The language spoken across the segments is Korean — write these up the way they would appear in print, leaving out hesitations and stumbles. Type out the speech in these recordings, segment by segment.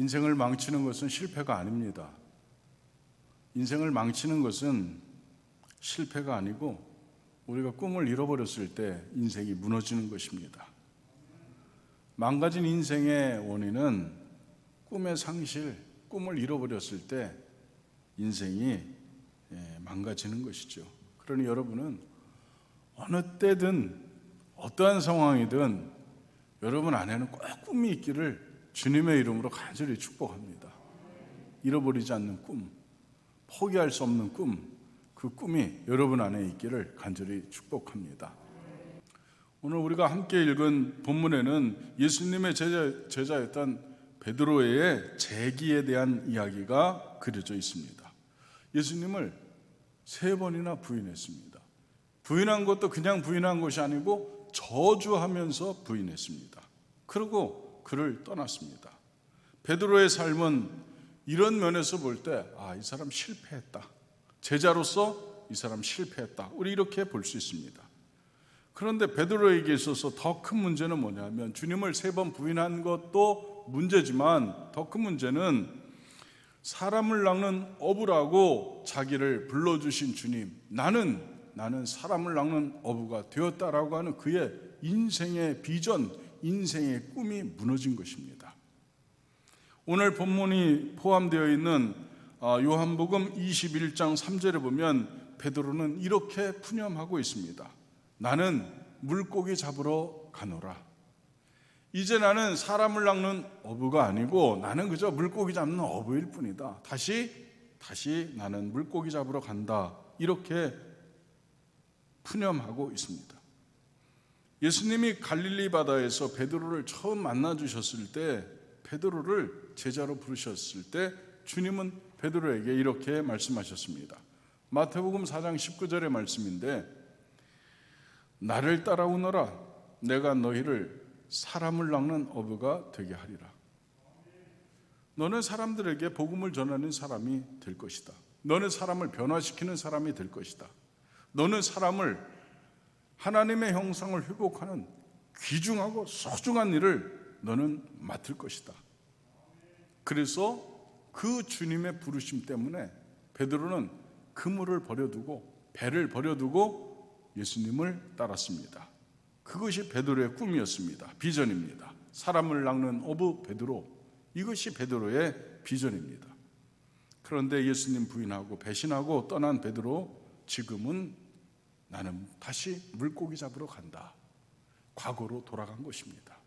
인생을 망치는 것은 실패가 아닙니다. 인생을 망치는 것은 실패가 아니고 우리가 꿈을 잃어버렸을 때 인생이 무너지는 것입니다. 망가진 인생의 원인은 꿈의 상실, 꿈을 잃어버렸을 때 인생이 망가지는 것이죠. 그러니 여러분은 어느 때든 어떠한 상황이든 여러분 안에는 꼭 꿈이 있기를 주님의 이름으로 간절히 축복합니다. 잃어버리지 않는 꿈, 포기할 수 없는 꿈, 그 꿈이 여러분 안에 있기를 간절히 축복합니다. 오늘 우리가 함께 읽은 본문에는 예수님의 제자였던 베드로의 재기에 대한 이야기가 그려져 있습니다. 예수님을 3번이나 부인했습니다. 부인한 것도 그냥 부인한 것이 아니고 저주하면서 부인했습니다. 그리고 그를 떠났습니다. 베드로의 삶은 이런 면에서 볼 때 이 사람 실패했다. 제자로서 이 사람 실패했다. 우리 이렇게 볼 수 있습니다. 그런데 베드로에게 있어서 더 큰 문제는 뭐냐면 주님을 3번 부인한 것도 문제지만 더 큰 문제는 사람을 낚는 어부라고 자기를 불러주신 주님, 나는 사람을 낚는 어부가 되었다라고 하는 그의 인생의 비전, 인생의 꿈이 무너진 것입니다. 오늘 본문이 포함되어 있는 요한복음 21장 3절에 보면 베드로는 이렇게 푸념하고 있습니다. 나는 물고기 잡으러 가노라. 이제 나는 사람을 낚는 어부가 아니고 나는 그저 물고기 잡는 어부일 뿐이다. 다시 나는 물고기 잡으러 간다. 이렇게 푸념하고 있습니다. 예수님이 갈릴리 바다에서 베드로를 처음 만나 주셨을 때, 베드로를 제자로 부르셨을 때 주님은 베드로에게 이렇게 말씀하셨습니다. 마태복음 4장 19절의 말씀인데, 나를 따라오너라. 내가 너희를 사람을 낚는 어부가 되게 하리라. 너는 사람들에게 복음을 전하는 사람이 될 것이다. 너는 사람을 변화시키는 사람이 될 것이다. 너는 사람을 하나님의 형상을 회복하는 귀중하고 소중한 일을 너는 맡을 것이다. 그래서 그 주님의 부르심 때문에 베드로는 그물을 버려두고 배를 버려두고 예수님을 따랐습니다. 그것이 베드로의 꿈이었습니다. 비전입니다. 사람을 낚는 어부 베드로, 이것이 베드로의 비전입니다. 그런데 예수님 부인하고 배신하고 떠난 베드로, 지금은 나는 다시 물고기 잡으러 간다. 과거로 돌아간 것입니다.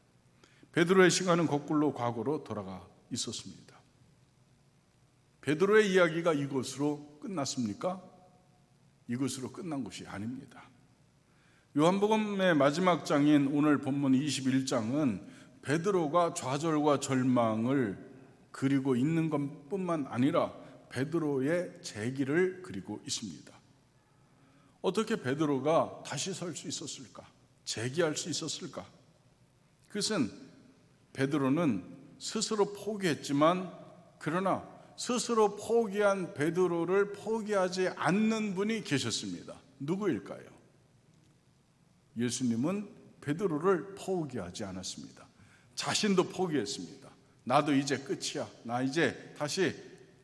베드로의 시간은 거꾸로 과거로 돌아가 있었습니다. 베드로의 이야기가 이것으로 끝났습니까? 이것으로 끝난 것이 아닙니다. 요한복음의 마지막 장인 오늘 본문 21장은 베드로가 좌절과 절망을 그리고 있는 것뿐만 아니라 베드로의 재기를 그리고 있습니다. 어떻게 베드로가 다시 설 수 있었을까? 재기할 수 있었을까? 그것은 베드로는 스스로 포기했지만, 그러나 스스로 포기한 베드로를 포기하지 않는 분이 계셨습니다. 누구일까요? 예수님은 베드로를 포기하지 않았습니다. 자신도 포기했습니다. 나도 이제 끝이야. 나 이제 다시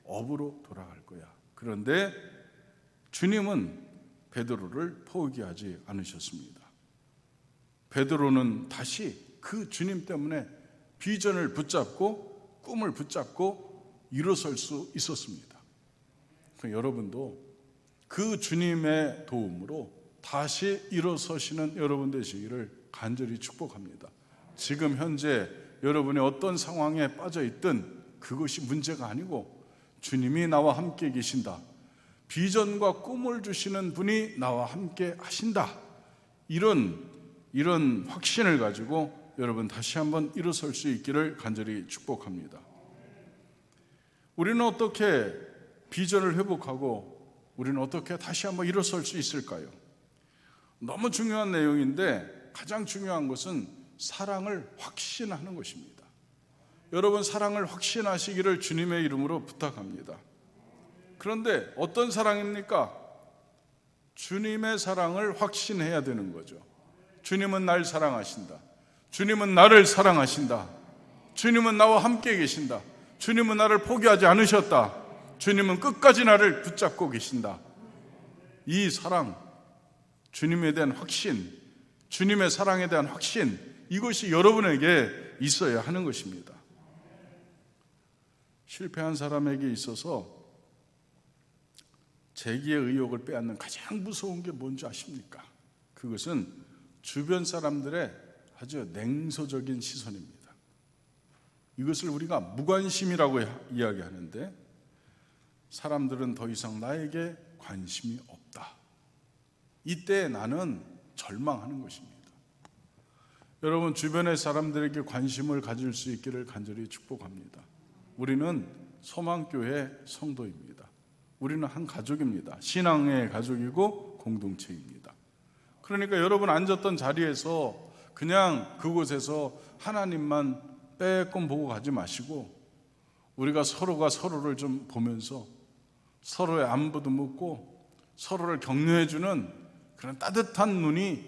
어부로 돌아갈 거야. 그런데 주님은 베드로를 포기하지 않으셨습니다. 베드로는 다시 그 주님 때문에 비전을 붙잡고 꿈을 붙잡고 일어설 수 있었습니다. 여러분도 그 주님의 도움으로 다시 일어서시는 여러분 되시기를 간절히 축복합니다. 지금 현재 여러분이 어떤 상황에 빠져 있든 그것이 문제가 아니고 주님이 나와 함께 계신다. 비전과 꿈을 주시는 분이 나와 함께 하신다. 이런 확신을 가지고 여러분 다시 한번 일어설 수 있기를 간절히 축복합니다. 우리는 어떻게 비전을 회복하고 우리는 어떻게 다시 한번 일어설 수 있을까요? 너무 중요한 내용인데 가장 중요한 것은 사랑을 확신하는 것입니다. 여러분, 사랑을 확신하시기를 주님의 이름으로 부탁합니다. 그런데 어떤 사랑입니까? 주님의 사랑을 확신해야 되는 거죠. 주님은 날 사랑하신다. 주님은 나를 사랑하신다. 주님은 나와 함께 계신다. 주님은 나를 포기하지 않으셨다. 주님은 끝까지 나를 붙잡고 계신다. 이 사랑, 주님에 대한 확신, 주님의 사랑에 대한 확신, 이것이 여러분에게 있어야 하는 것입니다. 실패한 사람에게 있어서 재기의 의욕을 빼앗는 가장 무서운 게 뭔지 아십니까? 그것은 주변 사람들의 아주 냉소적인 시선입니다. 이것을 우리가 무관심이라고 이야기하는데, 사람들은 더 이상 나에게 관심이 없다. 이때 나는 절망하는 것입니다. 여러분, 주변의 사람들에게 관심을 가질 수 있기를 간절히 축복합니다. 우리는 소망교회 성도입니다. 우리는 한 가족입니다. 신앙의 가족이고 공동체입니다. 그러니까 여러분 앉았던 자리에서 그냥 그곳에서 하나님만 빼꼼 보고 가지 마시고, 우리가 서로가 서로를 좀 보면서 서로의 안부도 묻고 서로를 격려해주는 그런 따뜻한 눈이,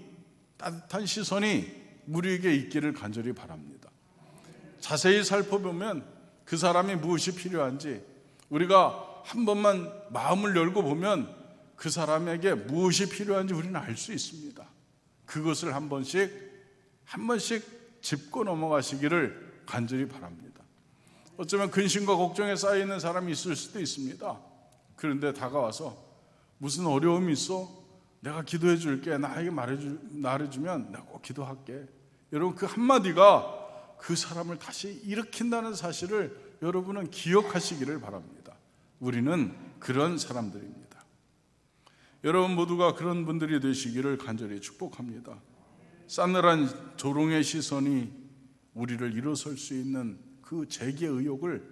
따뜻한 시선이 우리에게 있기를 간절히 바랍니다. 자세히 살펴보면 그 사람이 무엇이 필요한지, 우리가 한 번만 마음을 열고 보면 그 사람에게 무엇이 필요한지 우리는 알 수 있습니다. 그것을 한 번씩 짚고 넘어가시기를 간절히 바랍니다. 어쩌면 근심과 걱정에 쌓여있는 사람이 있을 수도 있습니다. 그런데 다가와서 무슨 어려움이 있어? 내가 기도해 줄게. 나에게 말해주면 내가 꼭 기도할게. 여러분, 그 한마디가 그 사람을 다시 일으킨다는 사실을 여러분은 기억하시기를 바랍니다. 우리는 그런 사람들입니다. 여러분 모두가 그런 분들이 되시기를 간절히 축복합니다. 싸늘한 조롱의 시선이 우리를 일어설 수 있는 그 재기의 의욕을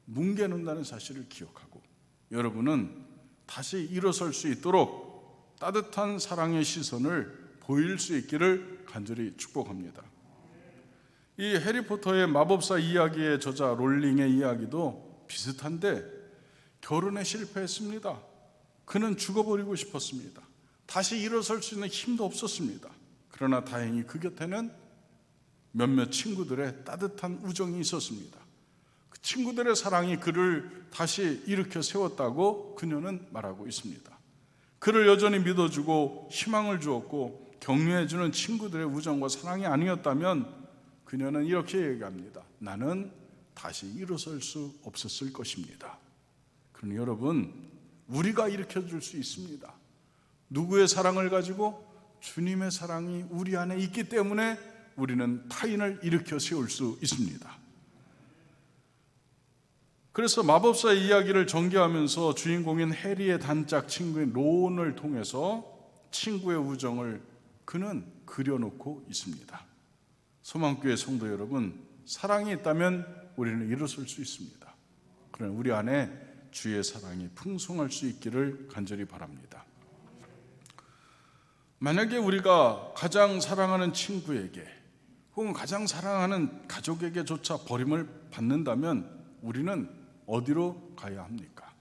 뭉개놓는다는 사실을 기억하고, 여러분은 다시 일어설 수 있도록 따뜻한 사랑의 시선을 보일 수 있기를 간절히 축복합니다. 이 해리포터의 마법사 이야기의 저자 롤링의 이야기도 비슷한데, 결혼에 실패했습니다. 그는 죽어버리고 싶었습니다. 다시 일어설 수 있는 힘도 없었습니다. 그러나 다행히 그 곁에는 몇몇 친구들의 따뜻한 우정이 있었습니다. 그 친구들의 사랑이 그를 다시 일으켜 세웠다고 그녀는 말하고 있습니다. 그를 여전히 믿어주고 희망을 주었고 격려해주는 친구들의 우정과 사랑이 아니었다면 그녀는 이렇게 얘기합니다. 나는 다시 일어설 수 없었을 것입니다. 그러니 여러분, 우리가 일으켜줄 수 있습니다. 누구의 사랑을 가지고? 주님의 사랑이 우리 안에 있기 때문에 우리는 타인을 일으켜 세울 수 있습니다. 그래서 마법사의 이야기를 전개하면서 주인공인 해리의 단짝 친구인 론을 통해서 친구의 우정을 그는 그려놓고 있습니다. 소망교회 성도 여러분, 사랑이 있다면 우리는 일어설 수 있습니다. 그러나 우리 안에 주의 사랑이 풍성할 수 있기를 간절히 바랍니다. 만약에 우리가 가장 사랑하는 친구에게 혹은 가장 사랑하는 가족에게조차 버림을 받는다면 우리는 어디로 가야 합니까?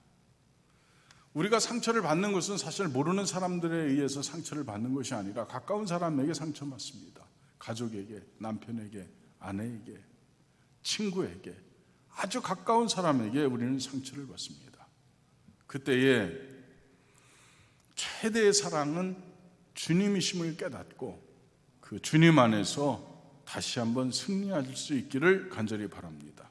우리가 상처를 받는 것은 사실 모르는 사람들에 의해서 상처를 받는 것이 아니라 가까운 사람에게 상처받습니다. 가족에게, 남편에게, 아내에게, 친구에게, 아주 가까운 사람에게 우리는 상처를 받습니다. 그때에 최대의 사랑은 주님이심을 깨닫고 그 주님 안에서 다시 한번 승리할 수 있기를 간절히 바랍니다.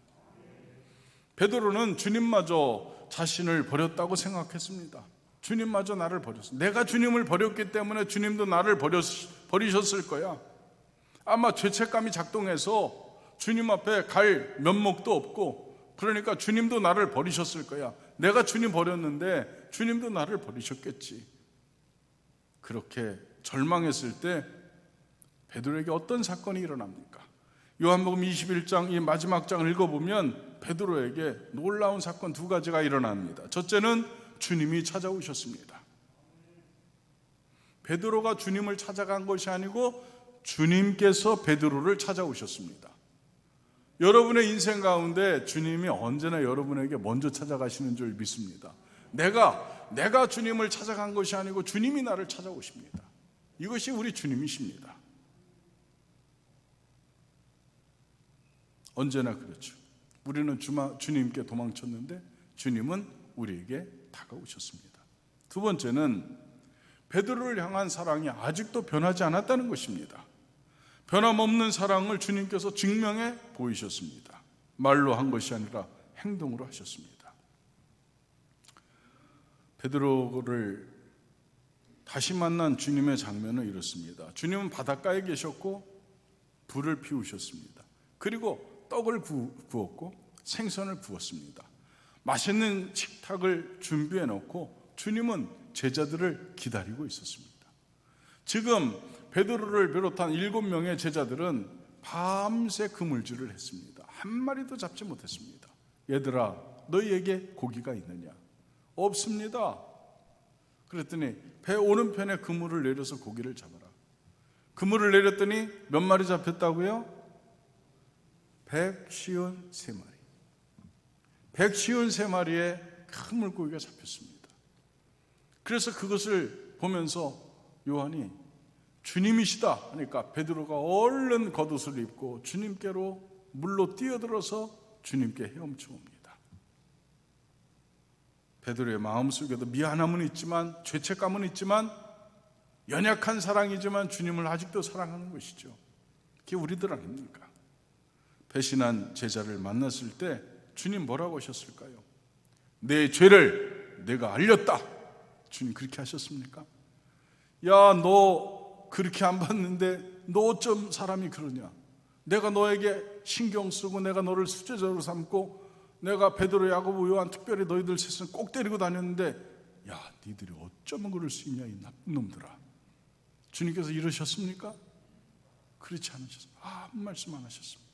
베드로는 주님마저 자신을 버렸다고 생각했습니다. 주님마저 나를 버렸어. 내가 주님을 버렸기 때문에 주님도 나를 버리셨을 거야. 아마 죄책감이 작동해서 주님 앞에 갈 면목도 없고, 그러니까 주님도 나를 버리셨을 거야. 내가 주님 버렸는데 주님도 나를 버리셨겠지. 그렇게 절망했을 때 베드로에게 어떤 사건이 일어납니까? 요한복음 21장 이 마지막 장을 읽어보면 베드로에게 놀라운 사건 두 가지가 일어납니다. 첫째는 주님이 찾아오셨습니다. 베드로가 주님을 찾아간 것이 아니고 주님께서 베드로를 찾아오셨습니다. 여러분의 인생 가운데 주님이 언제나 여러분에게 먼저 찾아가시는 줄 믿습니다. 내가 주님을 찾아간 것이 아니고 주님이 나를 찾아오십니다. 이것이 우리 주님이십니다. 언제나 그렇죠. 우리는 주님께 도망쳤는데 주님은 우리에게 다가오셨습니다. 두 번째는 베드로를 향한 사랑이 아직도 변하지 않았다는 것입니다. 변함없는 사랑을 주님께서 증명해 보이셨습니다. 말로 한 것이 아니라 행동으로 하셨습니다. 베드로를 다시 만난 주님의 장면은 이렇습니다. 주님은 바닷가에 계셨고 불을 피우셨습니다. 그리고 떡을 구웠고 생선을 구웠습니다. 맛있는 식탁을 준비해 놓고 주님은 제자들을 기다리고 있었습니다. 지금 베드로를 비롯한 7명의 제자들은 밤새 그물질을 했습니다. 한 마리도 잡지 못했습니다. 얘들아, 너희에게 고기가 있느냐? 없습니다. 그랬더니 배 오른편에 그물을 내려서 고기를 잡아라. 그물을 내렸더니 몇 마리 잡혔다고요? 153마리. 153마리의 큰 물고기가 잡혔습니다. 그래서 그것을 보면서 요한이 주님이시다 하니까 베드로가 얼른 겉옷을 입고 주님께로 물로 뛰어들어서 주님께 헤엄쳐 옵니다. 베드로의 마음속에도 미안함은 있지만, 죄책감은 있지만, 연약한 사랑이지만 주님을 아직도 사랑하는 것이죠. 그게 우리들 아닙니까? 배신한 제자를 만났을 때 주님 뭐라고 하셨을까요? 내 죄를 내가 알렸다. 주님 그렇게 하셨습니까? 야, 너 그렇게 안 봤는데 너 어쩜 사람이 그러냐? 내가 너에게 신경 쓰고 내가 너를 수제자로 삼고 내가 베드로, 야고보, 요한 특별히 너희들 셋은 꼭 데리고 다녔는데 야, 니들이 어쩌면 그럴 수 있냐, 이 나쁜 놈들아. 주님께서 이러셨습니까? 그렇지 않으셨습니다. 아무 말씀 안 하셨습니다.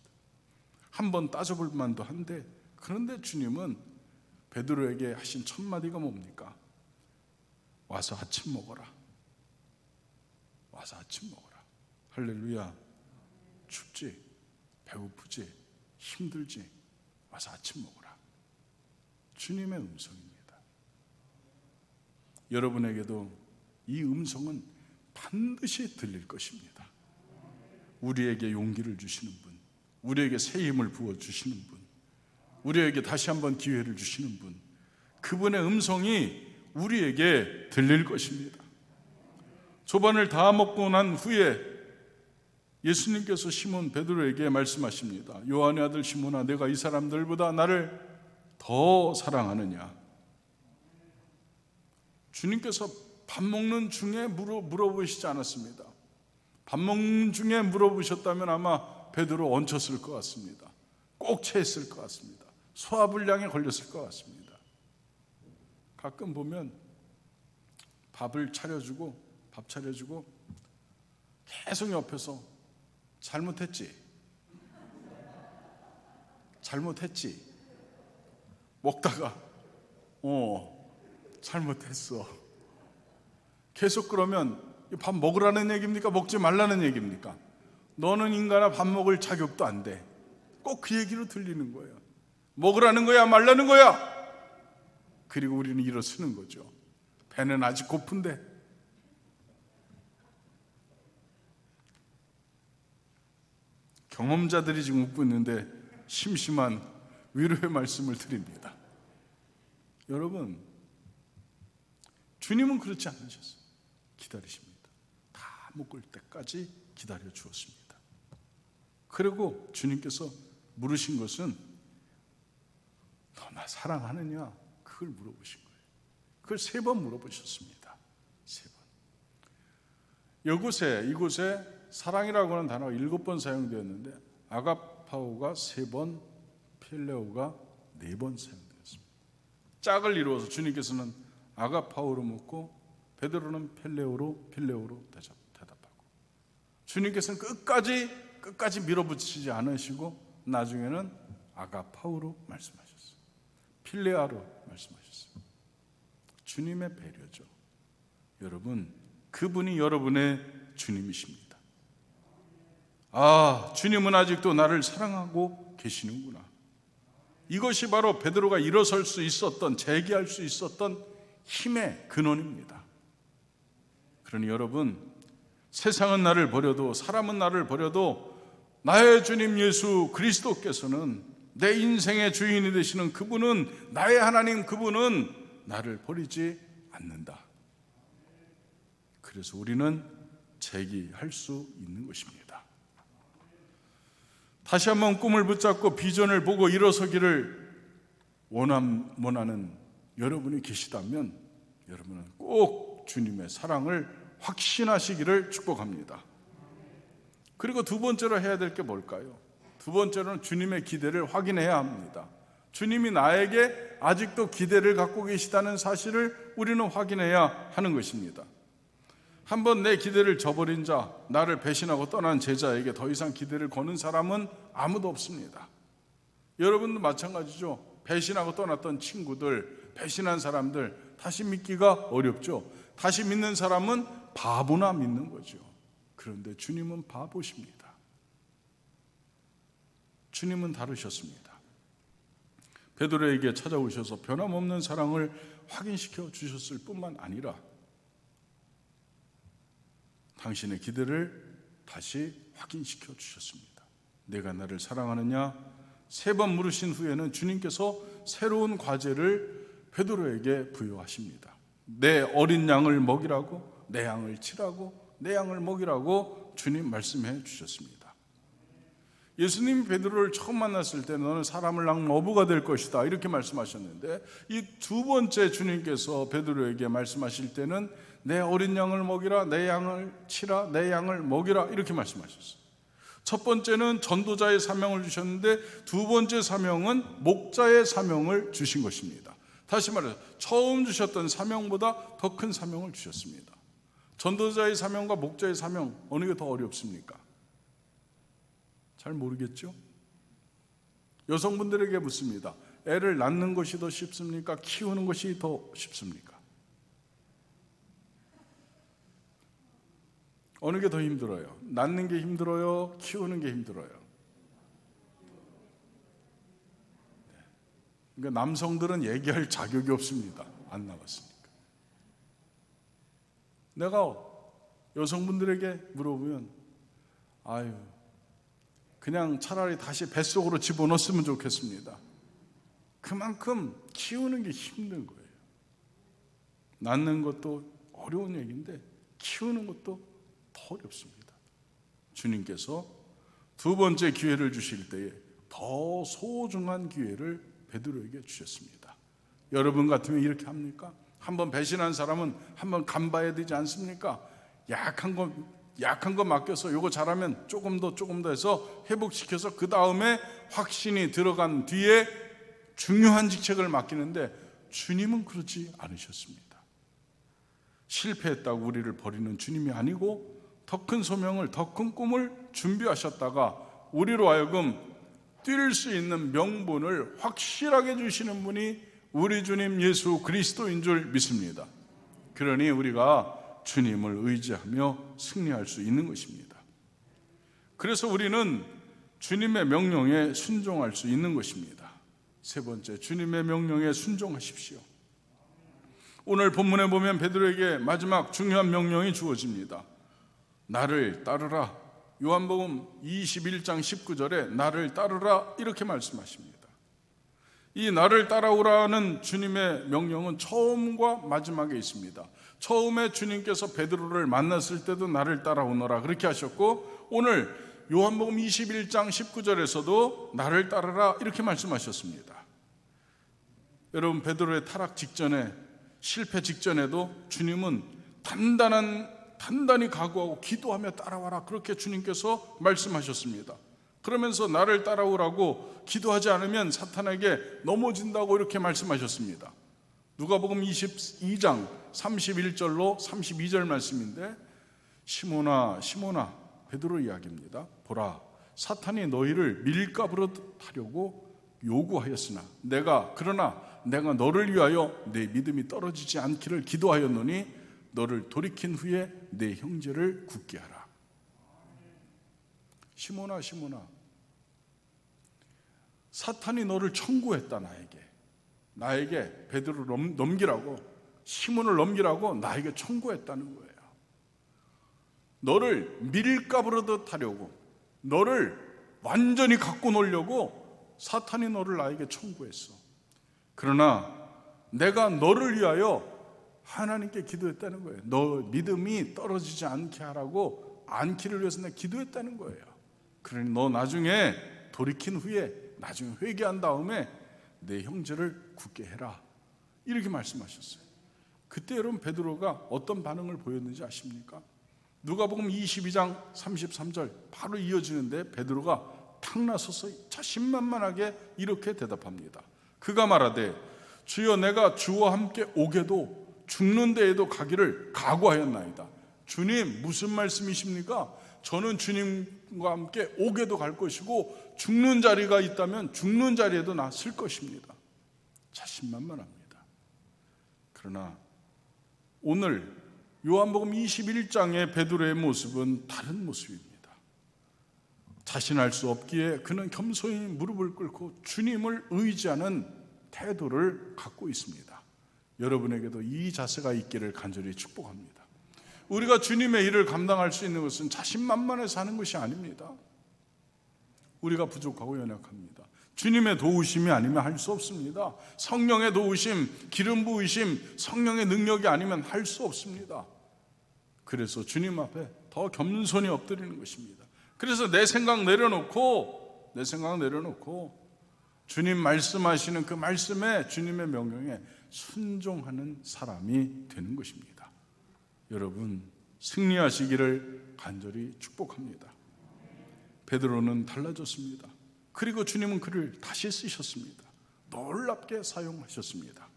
한번 따져볼 만도 한데, 그런데 주님은 베드로에게 하신 첫 마디가 뭡니까? 와서 아침 먹어라. 와서 아침 먹어라. 할렐루야. 춥지? 배고프지? 힘들지? 와서 아침 먹어라. 주님의 음성입니다. 여러분에게도 이 음성은 반드시 들릴 것입니다. 우리에게 용기를 주시는 분, 우리에게 새 힘을 부어주시는 분, 우리에게 다시 한번 기회를 주시는 분, 그분의 음성이 우리에게 들릴 것입니다. 조반을 다 먹고 난 후에 예수님께서 시몬 베드로에게 말씀하십니다. 요한의 아들 시몬아, 내가 이 사람들보다 나를 더 사랑하느냐? 주님께서 밥 먹는 중에 물어보시지 않았습니다. 밥 먹는 중에 물어보셨다면 아마 베드로 얹혔을 것 같습니다. 꼭 체했을 것 같습니다. 소화불량에 걸렸을 것 같습니다. 가끔 보면 밥 차려주고 계속 옆에서 잘못했지 먹다가 잘못했어. 계속 그러면 밥 먹으라는 얘기입니까? 먹지 말라는 얘기입니까? 너는 인간아 밥 먹을 자격도 안 돼. 꼭 그 얘기로 들리는 거예요. 먹으라는 거야, 말라는 거야? 그리고 우리는 일어서는 거죠. 배는 아직 고픈데. 경험자들이 지금 웃고 있는데 심심한 위로의 말씀을 드립니다. 여러분, 주님은 그렇지 않으셨어요. 기다리십니다. 다 먹을 때까지 기다려 주었습니다. 그리고 주님께서 물으신 것은 너 나 사랑하느냐? 그걸 물어보신 거예요. 그걸 3번 물어보셨습니다. 3번. 이곳에 사랑이라고 하는 단어가 7번 사용되었는데 아가파오가 3번, 필레오가 4번 사용되었습니다. 짝을 이루어서 주님께서는 아가파오로 묻고 베드로는 필레오로 대답하고, 주님께서는 끝까지 밀어붙이지 않으시고 나중에는 아가파오로 말씀하셨어요. 필레아로 말씀하셨어요. 주님의 배려죠. 여러분, 그분이 여러분의 주님이십니다. 아, 주님은 아직도 나를 사랑하고 계시는구나. 이것이 바로 베드로가 일어설 수 있었던, 재기할 수 있었던 힘의 근원입니다. 그러니 여러분, 세상은 나를 버려도, 사람은 나를 버려도 나의 주님 예수 그리스도께서는 내 인생의 주인이 되시는 그분은, 나의 하나님 그분은 나를 버리지 않는다. 그래서 우리는 재기할 수 있는 것입니다. 다시 한번 꿈을 붙잡고 비전을 보고 일어서기를 원하는 여러분이 계시다면 여러분은 꼭 주님의 사랑을 확신하시기를 축복합니다. 그리고 두 번째로 해야 될 게 뭘까요? 두 번째로는 주님의 기대를 확인해야 합니다. 주님이 나에게 아직도 기대를 갖고 계시다는 사실을 우리는 확인해야 하는 것입니다. 한번 내 기대를 저버린 자, 나를 배신하고 떠난 제자에게 더 이상 기대를 거는 사람은 아무도 없습니다. 여러분도 마찬가지죠. 배신하고 떠났던 친구들, 배신한 사람들 다시 믿기가 어렵죠. 다시 믿는 사람은 바보나 믿는 거죠. 그런데 주님은 바보십니다. 주님은 다르셨습니다. 베드로에게 찾아오셔서 변함없는 사랑을 확인시켜 주셨을 뿐만 아니라 당신의 기대를 다시 확인시켜 주셨습니다. 내가 나를 사랑하느냐? 3번 물으신 후에는 주님께서 새로운 과제를 베드로에게 부여하십니다. 내 어린 양을 먹이라고, 내 양을 치라고, 내 양을 먹이라고 주님 말씀해 주셨습니다. 예수님이 베드로를 처음 만났을 때 너는 사람을 낚는 어부가 될 것이다 이렇게 말씀하셨는데, 이 두 번째 주님께서 베드로에게 말씀하실 때는 내 어린 양을 먹이라, 내 양을 치라, 내 양을 먹이라 이렇게 말씀하셨어요. 첫 번째는 전도자의 사명을 주셨는데 두 번째 사명은 목자의 사명을 주신 것입니다. 다시 말해서 처음 주셨던 사명보다 더 큰 사명을 주셨습니다. 전도자의 사명과 목자의 사명, 어느 게 더 어렵습니까? 잘 모르겠죠? 여성분들에게 묻습니다. 애를 낳는 것이 더 쉽습니까? 키우는 것이 더 쉽습니까? 어느 게 더 힘들어요? 낳는 게 힘들어요? 키우는 게 힘들어요? 그러니까 남성들은 얘기할 자격이 없습니다. 안 나왔으니까. 내가 여성분들에게 물어보면 아유, 그냥 차라리 다시 뱃속으로 집어넣었으면 좋겠습니다. 그만큼 키우는 게 힘든 거예요. 낳는 것도 어려운 얘기인데 키우는 것도 더 어렵습니다. 주님께서 두 번째 기회를 주실 때에 더 소중한 기회를 베드로에게 주셨습니다. 여러분 같으면 이렇게 합니까? 한번 배신한 사람은 한번 간봐야 되지 않습니까? 약한 거 맡겨서 요거 잘하면 조금 더 해서 회복시켜서 그 다음에 확신이 들어간 뒤에 중요한 직책을 맡기는데 주님은 그렇지 않으셨습니다. 실패했다고 우리를 버리는 주님이 아니고 더 큰 소명을, 더 큰 꿈을 준비하셨다가 우리로 하여금 뛸 수 있는 명분을 확실하게 주시는 분이 우리 주님 예수 그리스도인 줄 믿습니다. 그러니 우리가 주님을 의지하며 승리할 수 있는 것입니다. 그래서 우리는 주님의 명령에 순종할 수 있는 것입니다. 세 번째, 주님의 명령에 순종하십시오. 오늘 본문에 보면 베드로에게 마지막 중요한 명령이 주어집니다. 나를 따르라. 요한복음 21장 19절에 나를 따르라 이렇게 말씀하십니다. 이 나를 따라오라는 주님의 명령은 처음과 마지막에 있습니다. 처음에 주님께서 베드로를 만났을 때도 나를 따라오너라 그렇게 하셨고, 오늘 요한복음 21장 19절에서도 나를 따르라 이렇게 말씀하셨습니다. 여러분, 베드로의 타락 직전에, 실패 직전에도 주님은 단단히 각오하고 기도하며 따라와라 그렇게 주님께서 말씀하셨습니다. 그러면서 나를 따라오라고 기도하지 않으면 사탄에게 넘어진다고 이렇게 말씀하셨습니다. 누가복음 22장 31절로 32절 말씀인데, 시몬아 시몬아, 베드로 이야기입니다. 보라, 사탄이 너희를 밀가부로 하려고 요구하였으나 그러나 내가 너를 위하여 내 믿음이 떨어지지 않기를 기도하였노니 너를 돌이킨 후에 내 형제를 굳게 하라. 시몬아 시몬아, 사탄이 너를 청구했다. 나에게 베드로를 넘기라고, 시몬을 넘기라고 나에게 청구했다는 거예요. 너를 밀가부르듯 하려고, 너를 완전히 갖고 놀려고 사탄이 너를 나에게 청구했어. 그러나 내가 너를 위하여 하나님께 기도했다는 거예요. 너 믿음이 떨어지지 않게 하라고, 않기를 위해서 내가 기도했다는 거예요. 그러니 너 나중에 돌이킨 후에, 나중에 회개한 다음에 내 형제를 굳게 해라, 이렇게 말씀하셨어요. 그때 여러분 베드로가 어떤 반응을 보였는지 아십니까? 누가복음 22장 33절 바로 이어지는데 베드로가 탁 나서서 자신만만하게 이렇게 대답합니다. 그가 말하되 주여 내가 주와 함께 오게도 죽는 데에도 가기를 각오하였나이다. 주님, 무슨 말씀이십니까? 저는 주님과 함께 오게도 갈 것이고 죽는 자리가 있다면 죽는 자리에도 나 쓸 것입니다. 자신만만합니다. 그러나 오늘 요한복음 21장의 베드로의 모습은 다른 모습입니다. 자신할 수 없기에 그는 겸손히 무릎을 꿇고 주님을 의지하는 태도를 갖고 있습니다. 여러분에게도 이 자세가 있기를 간절히 축복합니다. 우리가 주님의 일을 감당할 수 있는 것은 자신만만해서 하는 것이 아닙니다. 우리가 부족하고 연약합니다. 주님의 도우심이 아니면 할 수 없습니다. 성령의 도우심, 기름 부으심, 성령의 능력이 아니면 할 수 없습니다. 그래서 주님 앞에 더 겸손히 엎드리는 것입니다. 그래서 내 생각 내려놓고 주님 말씀하시는 그 말씀에, 주님의 명령에 순종하는 사람이 되는 것입니다. 여러분, 승리하시기를 간절히 축복합니다. 베드로는 달라졌습니다. 그리고 주님은 그를 다시 쓰셨습니다. 놀랍게 사용하셨습니다.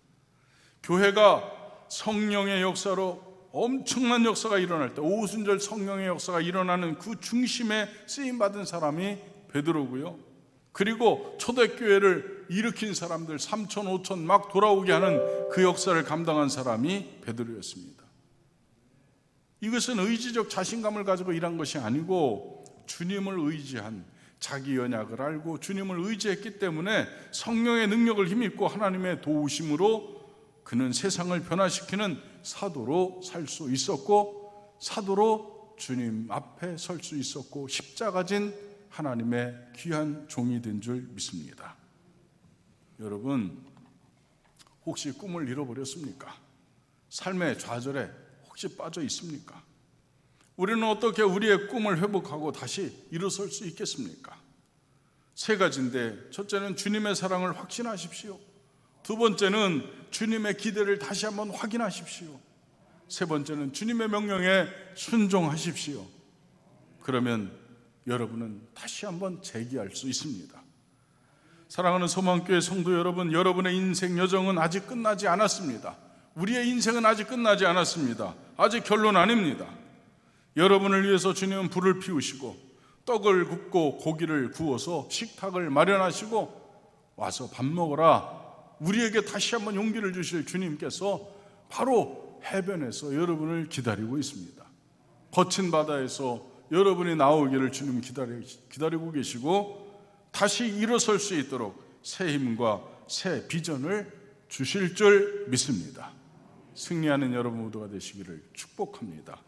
교회가 성령의 역사로 엄청난 역사가 일어날 때, 오순절 성령의 역사가 일어나는 그 중심에 쓰임받은 사람이 베드로고요. 그리고 초대교회를 일으킨 사람들 3천, 5천 막 돌아오게 하는 그 역사를 감당한 사람이 베드로였습니다. 이것은 의지적 자신감을 가지고 일한 것이 아니고 주님을 의지한, 자기 연약을 알고 주님을 의지했기 때문에 성령의 능력을 힘입고 하나님의 도우심으로 그는 세상을 변화시키는 사도로 살 수 있었고, 사도로 주님 앞에 설 수 있었고, 십자가진 하나님의 귀한 종이 된 줄 믿습니다. 여러분, 혹시 꿈을 잃어버렸습니까? 삶의 좌절에 혹시 빠져 있습니까? 우리는 어떻게 우리의 꿈을 회복하고 다시 일어설 수 있겠습니까? 세 가지인데, 첫째는 주님의 사랑을 확신하십시오. 두 번째는 주님의 기대를 다시 한번 확인하십시오. 세 번째는 주님의 명령에 순종하십시오. 그러면 여러분은 다시 한번 재기할 수 있습니다. 사랑하는 소망교회 성도 여러분, 여러분의 인생 여정은 아직 끝나지 않았습니다. 우리의 인생은 아직 끝나지 않았습니다. 아직 결론 아닙니다. 여러분을 위해서 주님은 불을 피우시고 떡을 굽고 고기를 구워서 식탁을 마련하시고 와서 밥 먹어라, 우리에게 다시 한번 용기를 주실 주님께서 바로 해변에서 여러분을 기다리고 있습니다. 거친 바다에서 여러분이 나오기를 주님 기다리고 계시고, 다시 일어설 수 있도록 새 힘과 새 비전을 주실 줄 믿습니다. 승리하는 여러분 모두가 되시기를 축복합니다.